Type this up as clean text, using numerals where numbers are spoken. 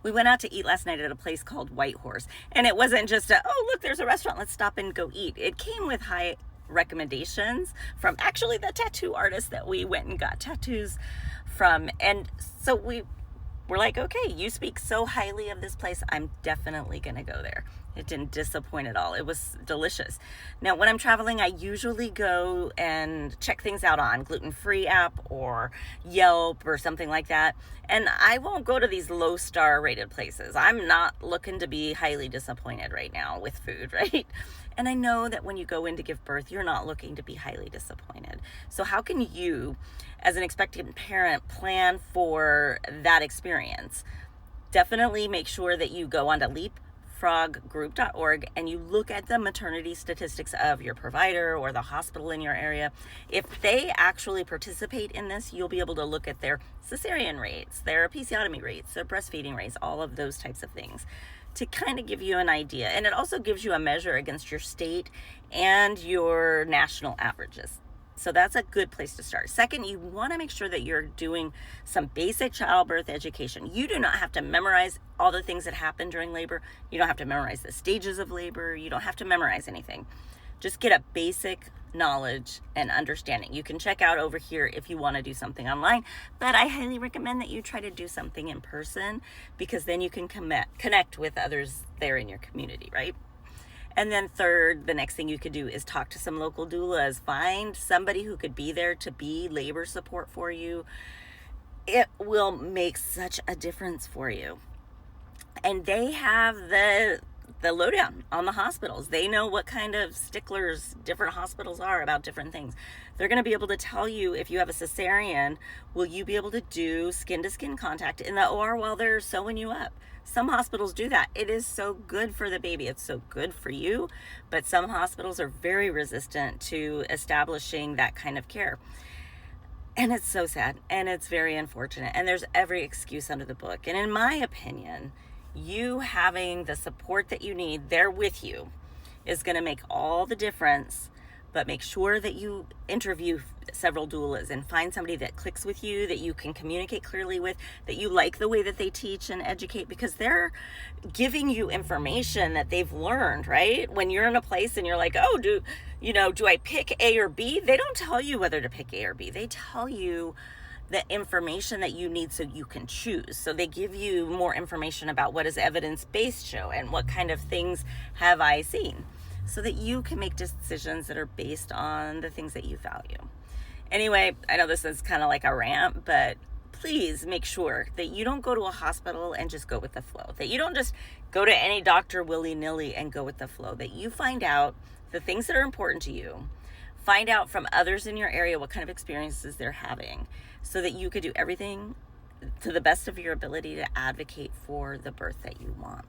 We went out to eat last night at a place called White Horse, and it wasn't just oh, look, there's a restaurant, let's stop and go eat. It came with high recommendations from actually the tattoo artist that we went and got tattoos from. And so we're like, okay, you speak so highly of this place, I'm definitely gonna go there. It didn't disappoint at all. It was delicious. Now, when I'm traveling, I usually go and check things out on gluten-free app or Yelp or something like that. And I won't go to these low star rated places. I'm not looking to be highly disappointed right now with food, right? And I know that when you go in to give birth, you're not looking to be highly disappointed. So how can you, as an expectant parent, plan for that experience? Definitely make sure that you go onto leapfroggroup.org and you look at the maternity statistics of your provider or the hospital in your area. If they actually participate in this, you'll be able to look at their cesarean rates, their episiotomy rates, their breastfeeding rates, all of those types of things, to kind of give you an idea. And it also gives you a measure against your state and your national averages. So that's a good place to start. Second, you want to make sure that you're doing some basic childbirth education. You do not have to memorize all the things that happen during labor. You don't have to memorize the stages of labor. You don't have to memorize anything. Just get a basic knowledge and understanding. You can check out over here if you want to do something online, but I highly recommend that you try to do something in person, because then you can connect with others there in your community, right? And then third, the next thing you could do is talk to some local doulas. Find somebody who could be there to be labor support for you. It will make such a difference for you. And they have the lowdown on the hospitals. They know what kind of sticklers different hospitals are about different things. They're going to be able to tell you, if you have a cesarean, will you be able to do skin-to-skin contact in the OR while they're sewing you up? Some hospitals do that. It is so good for the baby. It's so good for you, but some hospitals are very resistant to establishing that kind of care. And it's so sad, and it's very unfortunate, and there's every excuse under the book. And in my opinion, you having the support that you need there with you is going to make all the difference. But make sure that you interview several doulas and find somebody that clicks with you, that you can communicate clearly with, that you like the way that they teach and educate, because they're giving you information that they've learned, right? When you're in a place and you're like, oh, do I pick A or B? They don't tell you whether to pick A or B. They tell you the information that you need so you can choose. So they give you more information about what does evidence-based show and what kind of things have I seen, so that you can make decisions that are based on the things that you value. Anyway, I know this is kind of like a rant, but please make sure that you don't go to a hospital and just go with the flow, that you don't just go to any doctor willy-nilly and go with the flow, that you find out the things that are important to you, find out from others in your area what kind of experiences they're having, so that you could do everything to the best of your ability to advocate for the birth that you want.